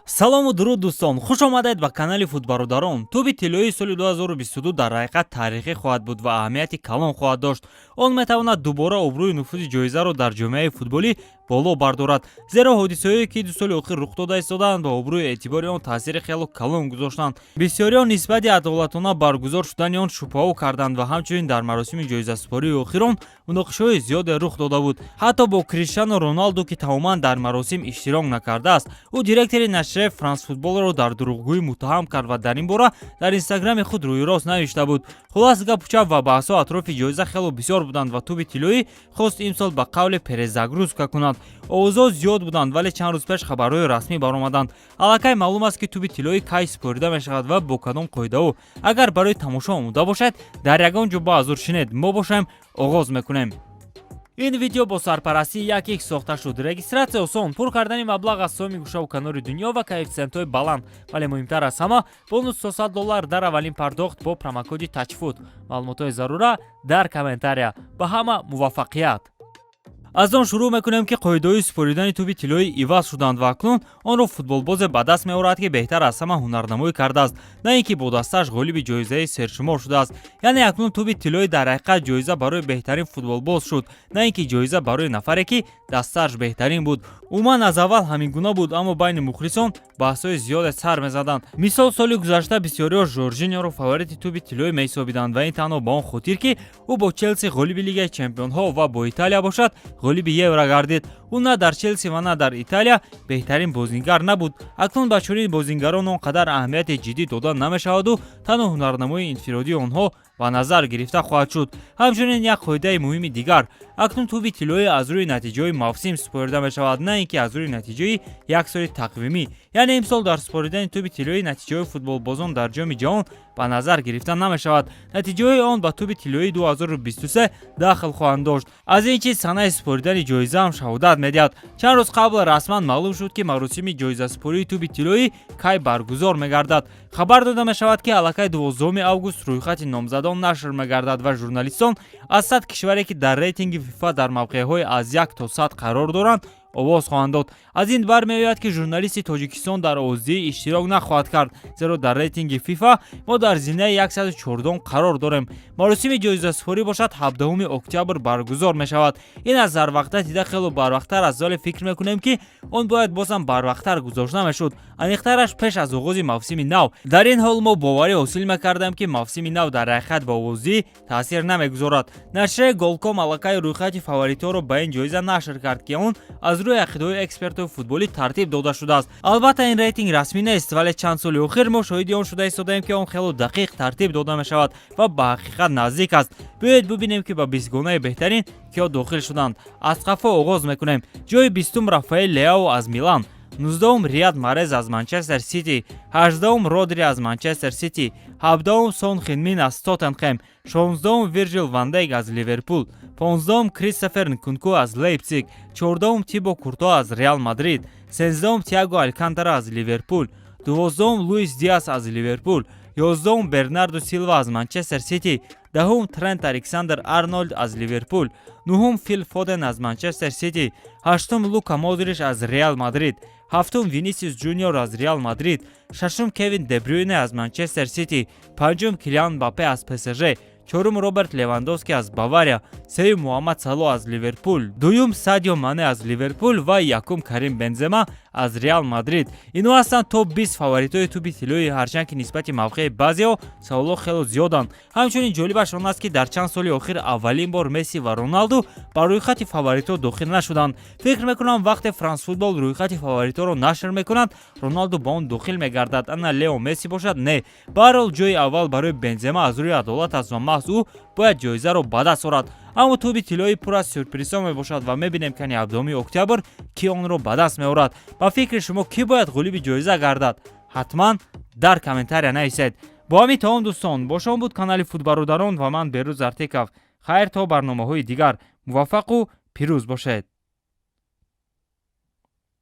салому дуруд дӯстон, хуш омадед ба канали Футбародарон. Туби тиллоии соли 2022 дар ҳақиқат таърихӣ хоҳад буд ва аҳамияти калон хоҳад дошт. Он метавонад дубора обрӯи нуфузи ҷоизаро дар ҷомеаи футболӣ боло бардорад, зеро ҳодисаҳое ки ду соли охир рух дода истоданд ба обрӯи эътибори он таъсири хело калон гузоштанд. Бисёрион нисбати адолатона баргузор шудани он шубҳаҳо карданд ва ҳамчунин дар маросими ҷоизаспории охир он муноқишаҳои зиёде рух дода буд. ҳатто бо Криштиану Роналду ки тамоман дар маросим иштирок накардааст, ӯ директори нашрияи Франс футболро дар дурӯғгӯӣ муттаҳам кард ва дар ин бора дар инстаграми худ рӯйрост навишта буд. Хулос гапучап ва баҳсҳо атрофи ҷоиза хело бисёр буданд ва туби тиллоӣ хост имсол ба қавли перезагрузка кунад. овозҳо зиёд буданд, вале чанд рӯз пеш хабарҳои расмӣ баромаданд. аллакай маълум аст ки туби тиллоӣ кай спорида мешавад ва бо кадом қоидаҳо. агар барои тамошо омода бошед, дар ягон ҷо ба ҳазур шинед. мо бошем оғоз мекунем. ин видео бо сарпарастии 1x сохта шуд. Регистратсия осон, пур кардани маблағ аз соми гӯшаву канори дунё ва коэффициентҳои баланд, вале муҳимтар аз ҳама бонус $100 дар аввалин пардохт бо промокоди TOUCHFOOT. маълумотҳои зарура дар комментария. ба ҳама муваффақият. аз он шурӯъ мекунем ки қоидаҳои супоридани туби тиллоӣ иваз шуданд ва акнун онро футболбозе ба даст меорад ки беҳтар аз ҳама ҳунарнамоӣ кардааст, на ин ки бо дасташ ғолиби ҷоизаи сершумор шудааст. яъне акнун туби тиллоӣ дар ҳақиқат ҷоиза барои беҳтарин футболбоз шуд, на ин ки ҷоиза барои нафаре ки дасташ беҳтарин буд. умуман аз аввал ҳамин гуна буд, аммо байни мухлисон баҳсҳои зиёде сар мезаданд. мисол соли гузашта бисёриҳо Жоржиньоро фаворити туби тиллоӣ меҳисобиданд ва ин танҳо ба он хотир ки ӯ бо Челси ғолиби Лигаи Чемпионҳо ва бо Италия бошад ғолиби Евро гардид. ӯ на дар Челси ва на дар Италия беҳтарин бозингар набуд. акнун ба чунин бозингарон он қадар аҳамияти ҷиддӣ дода намешаваду танҳо ҳунарнамоии инфиродии онҳо ба назар гирифта хоҳад шуд. ҳамчунин як қоидаи муҳими дигар, акнун туби тиллоӣ аз рӯи натиҷаҳои мавсим супорида мешавад, на ин ки аз рӯи натиҷаи як соли тақвимӣ. яъне имсол дар супоридани туби тиллоӣ натиҷаҳои футболбозон дар ҷоми ҷаҳон ба назар гирифта намешавад. натиҷаҳои он ба туби тиллоии 2023 дахл хоҳанд дошт. аз ин чиз санаи супоридани ҷоиза ҳам шаҳодат медиҳад. чанд рӯз қабл расман маълум шуд ки маросими ҷоизаспории туби тиллоӣ кай баргузор мегардад. хабар дода мешавад ки аллакай 12 август рӯйхати номзадон нашр мегардад ва журналистон аз 100 кишваре ки дар рейтинги FIFA дар мавқеъҳои аз 1 то 100 қарор доранд овоз хоҳанд дод. аз ин бармеояд ки журналисти Тоҷикистон дар озидии иштирок нахоҳад кард, зеро дар рейтинги FIFA мо дар зинаи 114 қарор дорем. маросими ҷоизаспорӣ бошад 17 октябр баргузор мешавад. ин аз зарвақта дида хело барвақттар аст, вале фикр мекунем ки он бояд бозам барвақттар гузошта мешуд, аниқтараш пеш аз оғози мавсими нав. дар ин ҳол мо боварӣ ҳосил мекардем ки мавсими нав дар ҳақиқат ба овозӣ таъсир намегузорад. нашрияи Голком аллакай рӯйхати фаворитҳоро ба ин ҷоиза нашр кард ки он аз рӯи ақидаҳои экспертҳои футболӣ тартиб дода шудааст. албатта ин рейтинг расмӣ нест, вале чанд соли охир мо шоҳиди он шуда истодем ки он хело дақиқ тартиб дода мешавад ва ба ҳақиқат наздик аст. биёед бибинем ки ба 20 гонаи беҳтарин киё дохил шуданд. аз қафо оғоз мекунем. ҷои 20 Рафаэл Леао аз Милан, 19 Рияд Марез аз Манчестер Сити, 18 Родри аз Манчестер Сити, 17 Сон Хинмин аз Тоттенхэм, 16 Вирджил ван Дейк аз Ливерпул, 15 Кристофер Нкунку аз Лейпциг, 14 Тибо Курто аз Реал Мадрид, 13 Тиаго Алькантара аз Ливерпул, 12 Луис Диас аз Ливерпул, 11 Бернардо Силва аз Манчестер Сити, 10 Трент Александр Арнольд аз Ливерпул, 9 Фил Фоден аз Манчестер Сити, 8 Лука Модрич аз Реал Мадрид, 7 Винисиус Ҷуниор аз Реал Мадрид, 6 Кевин Де Брюйне аз Манчестер Сити, 5 Килиан Мбаппе аз ПСЖ, 4 Роберт Левандовски аз Бавария, 3 Муҳаммад Сало аз Ливерпул, 2 Садио Мане аз Ливерпул ва 1 Карим Бензема аз Реал Мадрид. ино ҳастанд топ 20 фаворитҳои туби тиллоӣ, ҳарчанд ки нисбати мавқеи баъзеҳо саволҳо хело зиёданд. ҳамчунин ҷолибаш он аст ки дар чанд соли охир аввалин бор Месси ва Роналду ба рӯйхати фаворитҳо дохил нашуданд. фикр мекунам вақте Франс футбол рӯйхати фаворитҳоро нашр мекунад, Роналду ба он дохил мегардад, ана Лео Месси бошад не. ба ҳар ҳол ҷои аввал барои Бензема аз рӯи адолат аст ва маҳз ӯ бояд ҷоизаро ба даст орад. аммо туби тиллоӣ пур аз сюрпризҳо мебошад ва мебинем ки 17 октябр ки онро ба даст меорад. ба фикри шумо кӣ бояд ғолиби ҷоиза гардад? ҳатман дар комментария нависед. бо ҳамин таом дӯстон, бо шумо буд канали Футбародарон ва ман Берӯз Артеков. хайр то барномаҳои дигар. муваффақу пирӯз бошед.